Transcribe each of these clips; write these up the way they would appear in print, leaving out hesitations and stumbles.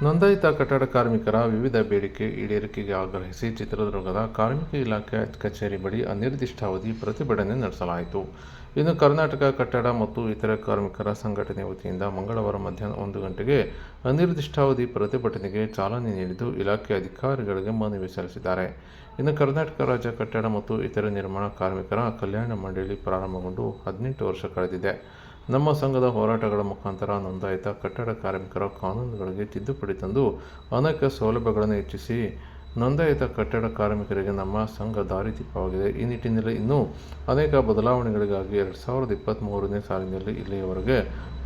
ನೋಂದಾಯಿತ ಕಟ್ಟಡ ಕಾರ್ಮಿಕರ ವಿವಿಧ ಬೇಡಿಕೆ ಈಡೇರಿಕೆಗೆ ಆಗ್ರಹಿಸಿ ಚಿತ್ರದುರ್ಗದ ಕಾರ್ಮಿಕ ಇಲಾಖೆ ಕಚೇರಿ ಬಳಿ ಅನಿರ್ದಿಷ್ಟಾವಧಿ ಪ್ರತಿಭಟನೆ ನಡೆಸಲಾಯಿತು. ಇನ್ನು ಕರ್ನಾಟಕ ಕಟ್ಟಡ ಮತ್ತು ಇತರೆ ಕಾರ್ಮಿಕರ ಸಂಘಟನೆ ವತಿಯಿಂದ ಮಂಗಳವಾರ ಮಧ್ಯಾಹ್ನ 1 ಗಂಟೆಗೆ ಅನಿರ್ದಿಷ್ಟಾವಧಿ ಪ್ರತಿಭಟನೆಗೆ ಚಾಲನೆ ನೀಡಿದ್ದು, ಇಲಾಖೆ ಅಧಿಕಾರಿಗಳಿಗೆ ಮನವಿ ಸಲ್ಲಿಸಿದ್ದಾರೆ. ಇನ್ನು ಕರ್ನಾಟಕ ರಾಜ್ಯ ಕಟ್ಟಡ ಮತ್ತು ಇತರೆ ನಿರ್ಮಾಣ ಕಾರ್ಮಿಕರ ಕಲ್ಯಾಣ ಮಂಡಳಿ ಪ್ರಾರಂಭಗೊಂಡು 18 ವರ್ಷ ಕಳೆದಿದೆ. ನಮ್ಮ ಸಂಘದ ಹೋರಾಟಗಳ ಮುಖಾಂತರ ನೋಂದಾಯಿತ ಕಟ್ಟಡ ಕಾರ್ಮಿಕರ ಕಾನೂನುಗಳಿಗೆ ತಿದ್ದುಪಡಿ ತಂದು ಅನೇಕ ಸೌಲಭ್ಯಗಳನ್ನು ಹೆಚ್ಚಿಸಿ ನೋಂದಾಯಿತ ಕಟ್ಟಡ ಕಾರ್ಮಿಕರಿಗೆ ನಮ್ಮ ಸಂಘ ದಾರಿದೀಪವಾಗಿದೆ. ಈ ನಿಟ್ಟಿನಲ್ಲಿ ಇನ್ನೂ ಅನೇಕ ಬದಲಾವಣೆಗಳಿಗಾಗಿ 2023ನೇ ಸಾಲಿನಲ್ಲಿ ಇಲ್ಲಿಯವರೆಗೆ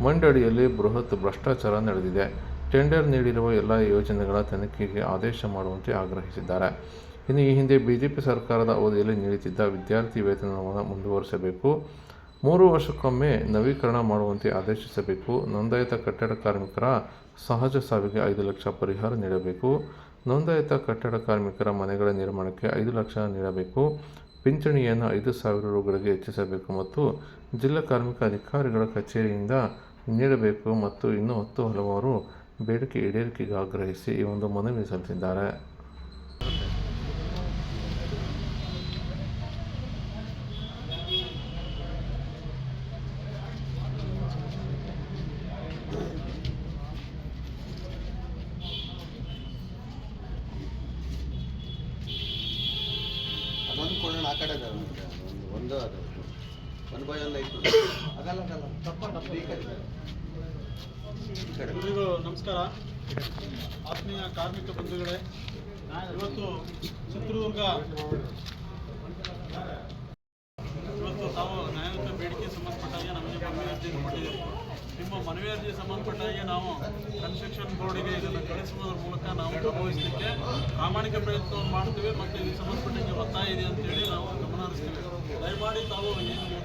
ಮಂಡಳಿಯಲ್ಲಿ ಬೃಹತ್ ಭ್ರಷ್ಟಾಚಾರ ನಡೆದಿದೆ. ಟೆಂಡರ್ ನೀಡಿರುವ ಎಲ್ಲ ಯೋಜನೆಗಳ ತನಿಖೆಗೆ ಆದೇಶ ಮಾಡುವಂತೆ ಆಗ್ರಹಿಸಿದ್ದಾರೆ. ಇನ್ನು ಈ ಹಿಂದೆ ಬಿಜೆಪಿ ಸರ್ಕಾರದ ಅವಧಿಯಲ್ಲಿ ನೀಡುತ್ತಿದ್ದ ವಿದ್ಯಾರ್ಥಿ ವೇತನವನ್ನು ಮುಂದುವರಿಸಬೇಕು, 3 ವರ್ಷಕ್ಕೊಮ್ಮೆ ನವೀಕರಣ ಮಾಡುವಂತೆ ಆದೇಶಿಸಬೇಕು, ನೋಂದಾಯಿತ ಕಟ್ಟಡ ಕಾರ್ಮಿಕರ ಸಹಜ ಸಾವಿಗೆ 5 ಲಕ್ಷ ಪರಿಹಾರ ನೀಡಬೇಕು, ನೋಂದಾಯಿತ ಕಟ್ಟಡ ಕಾರ್ಮಿಕರ ಮನೆಗಳ ನಿರ್ಮಾಣಕ್ಕೆ 5 ಲಕ್ಷ ನೀಡಬೇಕು, ಪಿಂಚಣಿಯನ್ನು 5,000 ರುಗಳಿಗೆ ಹೆಚ್ಚಿಸಬೇಕು ಮತ್ತು ಜಿಲ್ಲಾ ಕಾರ್ಮಿಕ ಅಧಿಕಾರಿಗಳ ಕಚೇರಿಯಿಂದ ನೀಡಬೇಕು ಮತ್ತು ಇನ್ನೂ 10 ಹಲವಾರು ಬೇಡಿಕೆ ಈಡೇರಿಕೆಗೆ ಆಗ್ರಹಿಸಿ ಈ ಒಂದು ಮನವಿ ಸಲ್ಲಿಸಿದ್ದಾರೆ. ಅದೊಂದು ಕೊಡೋಣ, ಆ ಕಡೆ ಒಂದು ಅದು 1 by 1 ಲೈಟ್ ಅದಲ್ಲ ಎಲ್ರಿಗೂ ನಮಸ್ಕಾರ. ಆತ್ಮೀಯ ಕಾರ್ಮಿಕ ಬಂಧುಗಳೇ, ಇವತ್ತು ಚಿತ್ರದುರ್ಗ ತಾವು ನ್ಯಾಯಯುತ ಬೇಡಿಕೆ ಸಂಬಂಧಪಟ್ಟಾಗೆ ನಮಗೆ ಮನವಿ ಅರ್ಜಿಯನ್ನು ಕೊಟ್ಟಿದ್ದೀವಿ. ನಿಮ್ಮ ಮನವಿ ಅರ್ಜಿ ಸಂಬಂಧಪಟ್ಟಾಗೆ ನಾವು ಕನ್ಸ್ಟ್ರಕ್ಷನ್ ಬೋರ್ಡಿಗೆ ಇದನ್ನು ಕಳಿಸುವುದರ ಮೂಲಕ ನಾವು ಗಮನಿಸಲಿಕ್ಕೆ ಪ್ರಾಮಾಣಿಕ ಪ್ರಯತ್ನವನ್ನು ಮಾಡ್ತೀವಿ ಮತ್ತು ಇದಕ್ಕೆ ಸಂಬಂಧಪಟ್ಟಂಗೆ ಒತ್ತಾಯ ಇದೆ ಅಂತೇಳಿ ನಾವು ಗಮನ ಹರಿಸ್ತೀವಿ. ದಯಮಾಡಿ ತಾವು ಏನು ಮಾಡಿ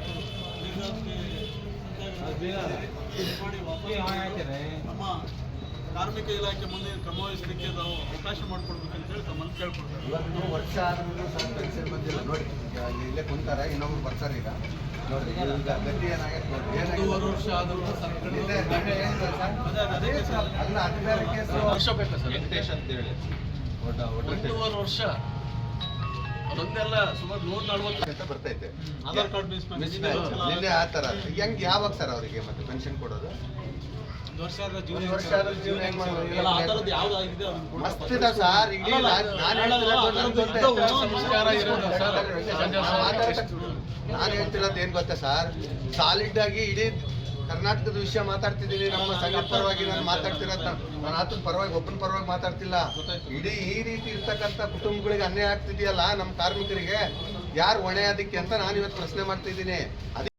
ನಮ್ಮ ಕಾರ್ಮಿಕ ಇಲಾಖೆ ಮುಂದೆ ಕ್ರಮ ವಹಿಸಲಿಕ್ಕೆ ನಾವು ಅವಕಾಶ ಮಾಡಿಕೊಡ್ಬೇಕಂತೇಳಿ ತಮ್ಮನ್ನು ಕೇಳ್ಕೊಡ್ತೀವಿ. ಇವತ್ತು ವರ್ಷ ಪೆನ್ಷನ್ ಬಂದಿಲ್ಲ ನೋಡಿ, ಇಲ್ಲೇ ಕುಂತಾರೆ, ಇನ್ನೊಬ್ರು ಬರ್ತಾರೆ. ಈಗ ನೋಡಿ ಈಗ ಗತಿ ಏನಾಗೈತೆ ನೋಡಿ, 2 ವರ್ಷ ಆದರೂ ಅಲ್ಲ 14 ಕೇಸು ವರ್ಷ ಬೇಕು ಸರ್. ವೆಂಕಟೇಶ್ ಅಂತ ಹೇಳಿ 1.5 ವರ್ಷ ಅದೊಂದೆಲ್ಲ ಸುಮಾರು 140 ಅಂತ ಬರ್ತೈತೆ. ಆಧಾರ್ ಕಾರ್ಡ್ ನಿನ್ನೆ ಆ ಥರ ಹೆಂಗೆ ಯಾವಾಗ ಸರ್ ಅವರಿಗೆ ಮತ್ತೆ ಪೆನ್ಷನ್ ಕೊಡೋದು? 1 ವರ್ಷ ಆದ್ರೆ ಜೀವನ ಹೆಂಗೆ ಮಾಡೋದು? ಆ ಥರದ್ದು ಯಾವುದಾಗಿದೆ ಮಸ್ತ್ ಇದಾವೆ ಸರ್. ಇಡೀ ನಾನು ಹೇಳ್ತಿರೋದು ಏನು ಗೊತ್ತಾ ಸರ್, ಸಾಲಿಡ್ ಆಗಿ ಇಡೀ ಕರ್ನಾಟಕದ ವಿಷಯ ಮಾತಾಡ್ತಿದ್ದೀನಿ. ನಮ್ಮ ಸಂಘದ ಪರವಾಗಿ ನಾನು ಮಾತಾಡ್ತಿರೋದು, ನಾನು ಆತನ ಪರವಾಗಿ ಒಬ್ಬನ ಪರವಾಗಿ ಮಾತಾಡ್ತಿಲ್ಲ. ಇಡೀ ಈ ರೀತಿ ಇರ್ತಕ್ಕಂಥ ಕುಟುಂಬಗಳಿಗೆ ಅನ್ಯಾಯ ಆಗ್ತಿದೆಯಲ್ಲ ನಮ್ಮ ಕಾರ್ಮಿಕರಿಗೆ, ಯಾರು ಹೊಣೆ ಅದಕ್ಕೆ ಅಂತ ನಾನು ಇವತ್ತು ಪ್ರಶ್ನೆ ಮಾಡ್ತಿದ್ದೀನಿ.